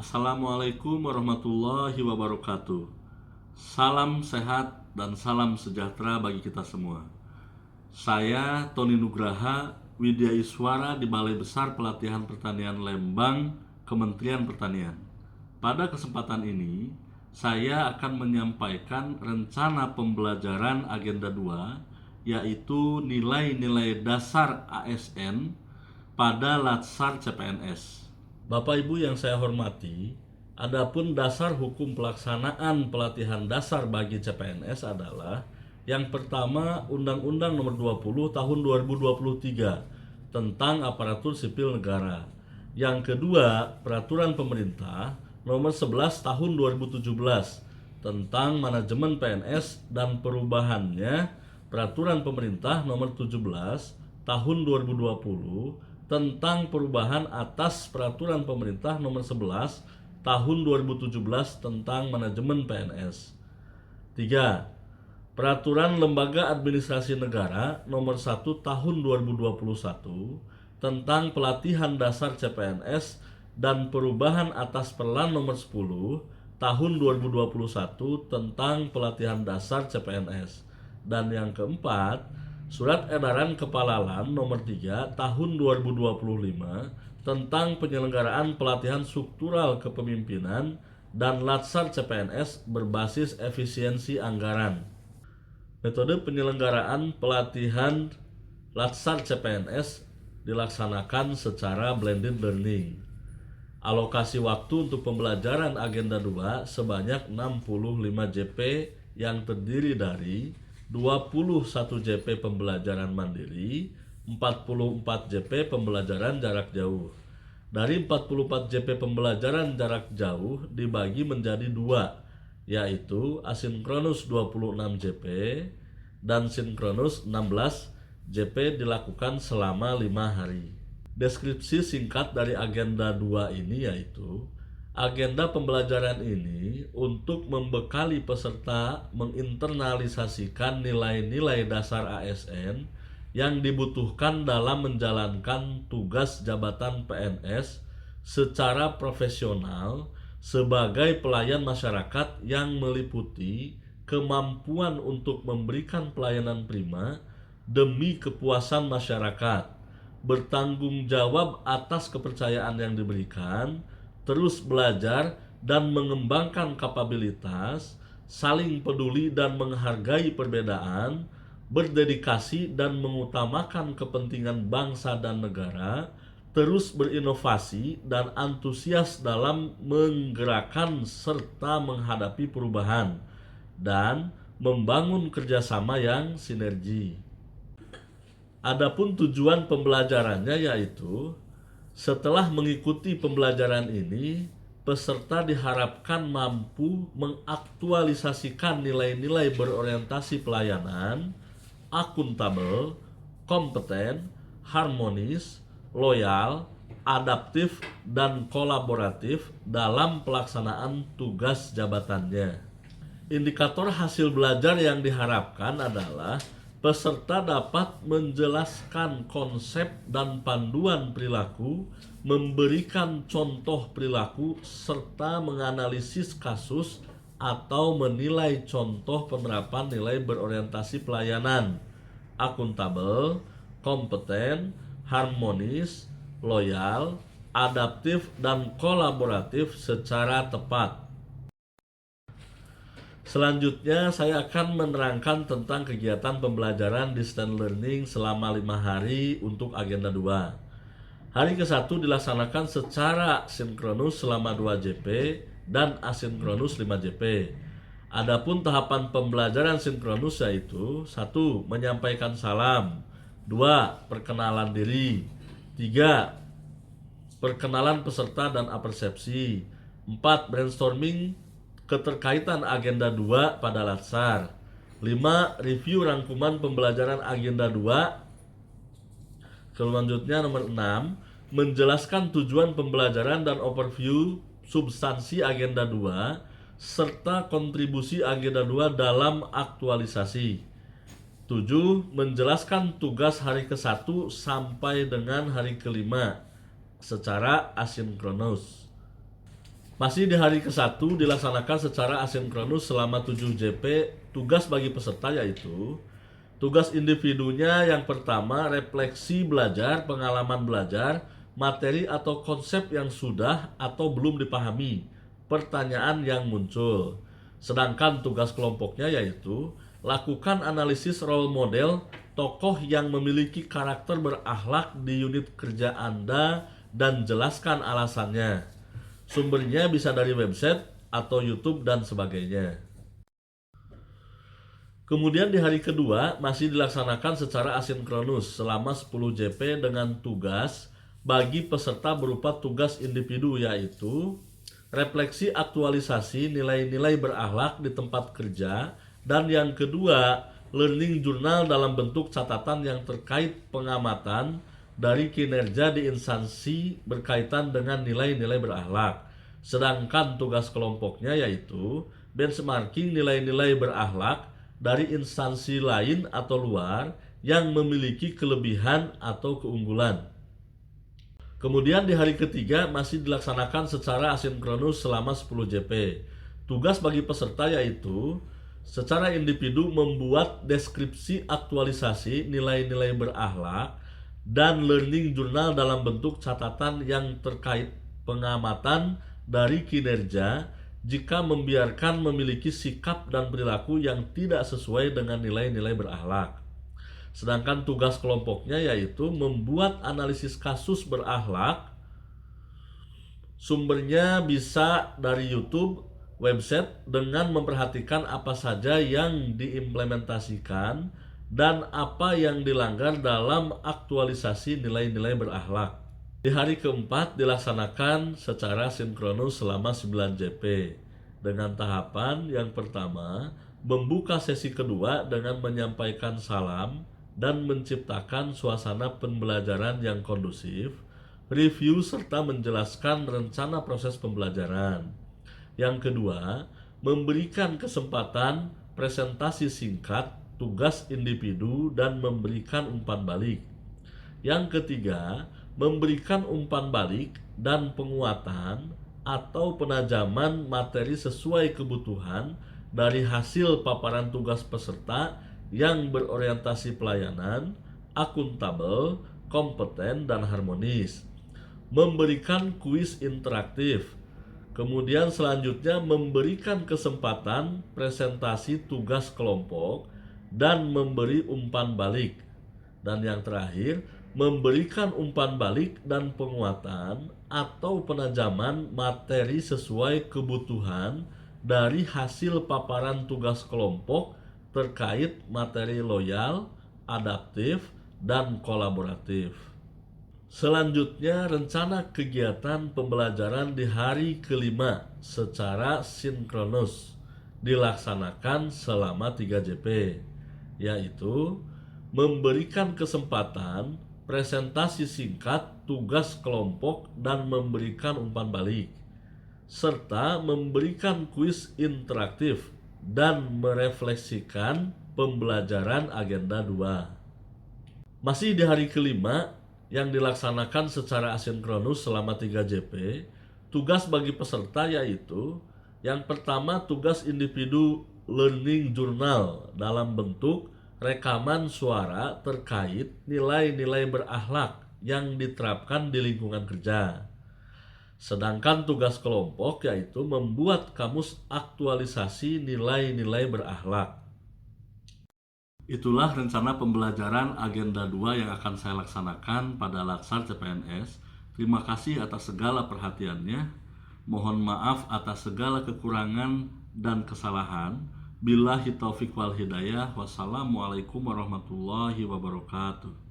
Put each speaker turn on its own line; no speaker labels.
Assalamualaikum warahmatullahi wabarakatuh. Salam sehat dan salam sejahtera bagi kita semua. Saya Tony Nugraha, Widya Iswara di Balai Besar Pelatihan Pertanian Lembang, Kementerian Pertanian. Pada kesempatan ini, saya akan menyampaikan rencana pembelajaran agenda 2, yaitu nilai-nilai dasar ASN pada Latsar CPNS. Bapak Ibu yang saya hormati, adapun dasar hukum pelaksanaan pelatihan dasar bagi CPNS adalah yang pertama Undang-Undang Nomor 20 Tahun 2023 tentang Aparatur Sipil Negara. Yang kedua, Peraturan Pemerintah Nomor 11 Tahun 2017 tentang Manajemen PNS dan perubahannya Peraturan Pemerintah Nomor 17 Tahun 2020 tentang perubahan atas Peraturan Pemerintah Nomor 11 Tahun 2017 tentang Manajemen PNS. 3. Peraturan Lembaga Administrasi Negara Nomor 1 Tahun 2021 tentang pelatihan dasar CPNS dan perubahan atas Perlan Nomor 10 Tahun 2021 tentang pelatihan dasar CPNS. Dan yang keempat, Surat Edaran Kepala LAN Nomor 3 Tahun 2025 tentang penyelenggaraan pelatihan struktural kepemimpinan dan Latsar CPNS berbasis efisiensi anggaran. Metode penyelenggaraan pelatihan Latsar CPNS dilaksanakan secara blended learning. Alokasi waktu untuk pembelajaran agenda 2 sebanyak 65 JP yang terdiri dari 21 JP pembelajaran mandiri, 44 JP pembelajaran jarak jauh. Dari 44 JP pembelajaran jarak jauh dibagi menjadi 2, yaitu asinkronus 26 JP dan sinkronus 16 JP dilakukan selama 5 hari. Deskripsi singkat dari agenda 2 ini yaitu agenda pembelajaran ini untuk membekali peserta menginternalisasikan nilai-nilai dasar ASN yang dibutuhkan dalam menjalankan tugas jabatan PNS secara profesional sebagai pelayan masyarakat yang meliputi kemampuan untuk memberikan pelayanan prima demi kepuasan masyarakat, bertanggung jawab atas kepercayaan yang diberikan, terus belajar dan mengembangkan kapabilitas, saling peduli dan menghargai perbedaan, berdedikasi dan mengutamakan kepentingan bangsa dan negara, terus berinovasi dan antusias dalam menggerakkan serta menghadapi perubahan, dan membangun kerjasama yang sinergi. Adapun tujuan pembelajarannya yaitu setelah mengikuti pembelajaran ini, peserta diharapkan mampu mengaktualisasikan nilai-nilai berorientasi pelayanan, akuntabel, kompeten, harmonis, loyal, adaptif, dan kolaboratif dalam pelaksanaan tugas jabatannya. Indikator hasil belajar yang diharapkan adalah peserta dapat menjelaskan konsep dan panduan perilaku, memberikan contoh perilaku, serta menganalisis kasus atau menilai contoh penerapan nilai berorientasi pelayanan, akuntabel, kompeten, harmonis, loyal, adaptif, dan kolaboratif secara tepat. Selanjutnya saya akan menerangkan tentang kegiatan pembelajaran distance learning selama 5 hari untuk agenda 2. Hari ke-1 dilaksanakan secara sinkronus selama 2 JP dan asinkronus 5 JP. Adapun tahapan pembelajaran sinkronus yaitu 1. Menyampaikan salam, 2. Perkenalan diri, 3. Perkenalan peserta dan apersepsi, 4. Brainstorming keterkaitan agenda 2 pada Latsar, 5. Review rangkuman pembelajaran agenda 2. Selanjutnya nomor 6. Menjelaskan tujuan pembelajaran dan overview substansi agenda 2 serta kontribusi agenda 2 dalam aktualisasi. 7. Menjelaskan tugas hari ke-1 sampai dengan hari ke-5 secara asinkronus. Masih di hari ke-1 dilaksanakan secara asinkronus selama 7 JP. Tugas bagi peserta yaitu tugas individunya yang pertama refleksi belajar, pengalaman belajar, materi atau konsep yang sudah atau belum dipahami, pertanyaan yang muncul. Sedangkan tugas kelompoknya yaitu lakukan analisis role model tokoh yang memiliki karakter berakhlak di unit kerja Anda dan jelaskan alasannya. Sumbernya bisa dari website atau YouTube dan sebagainya. Kemudian di hari kedua masih dilaksanakan secara asinkronus selama 10 JP dengan tugas bagi peserta berupa tugas individu yaitu refleksi aktualisasi nilai-nilai berakhlak di tempat kerja, dan yang kedua learning journal dalam bentuk catatan yang terkait pengamatan dari kinerja di instansi berkaitan dengan nilai-nilai berakhlak. Sedangkan tugas kelompoknya yaitu benchmarking nilai-nilai berakhlak dari instansi lain atau luar yang memiliki kelebihan atau keunggulan. Kemudian di hari ketiga masih dilaksanakan secara asinkronus selama 10 JP. Tugas bagi peserta yaitu secara individu membuat deskripsi aktualisasi nilai-nilai berakhlak dan learning journal dalam bentuk catatan yang terkait pengamatan dari kinerja jika membiarkan memiliki sikap dan perilaku yang tidak sesuai dengan nilai-nilai berakhlak. Sedangkan tugas kelompoknya yaitu membuat analisis kasus berakhlak. Sumbernya bisa dari YouTube, website, dengan memperhatikan apa saja yang diimplementasikan dan apa yang dilanggar dalam aktualisasi nilai-nilai berakhlak. Di hari keempat dilaksanakan secara sinkronus selama 9 JP dengan tahapan yang pertama membuka sesi kedua dengan menyampaikan salam dan menciptakan suasana pembelajaran yang kondusif, review serta menjelaskan rencana proses pembelajaran. Yang kedua, memberikan kesempatan presentasi singkat, tugas individu, dan memberikan umpan balik. Yang ketiga, memberikan umpan balik dan penguatan atau penajaman materi sesuai kebutuhan dari hasil paparan tugas peserta yang berorientasi pelayanan, akuntabel, kompeten, dan harmonis. Memberikan kuis interaktif. Kemudian selanjutnya memberikan kesempatan presentasi tugas kelompok dan memberi umpan balik. Dan yang terakhir, memberikan umpan balik dan penguatan atau penajaman materi sesuai kebutuhan dari hasil paparan tugas kelompok terkait materi loyal, adaptif, dan kolaboratif. Selanjutnya, rencana kegiatan pembelajaran di hari kelima secara sinkronus dilaksanakan selama 3 JP, yaitu memberikan kesempatan presentasi singkat tugas kelompok dan memberikan umpan balik, serta memberikan kuis interaktif dan merefleksikan pembelajaran agenda 2. Masih di hari kelima yang dilaksanakan secara asinkronus selama 3 JP, tugas bagi peserta yaitu yang pertama tugas individu learning journal dalam bentuk rekaman suara terkait nilai-nilai berakhlak yang diterapkan di lingkungan kerja. Sedangkan tugas kelompok yaitu membuat kamus aktualisasi nilai-nilai berakhlak. Itulah rencana pembelajaran agenda 2 yang akan saya laksanakan pada Latsar CPNS. Terima kasih atas segala perhatiannya. Mohon maaf atas segala kekurangan dan kesalahan. Billahi taufiq wal hidayah. Wassalamualaikum warahmatullahi wabarakatuh.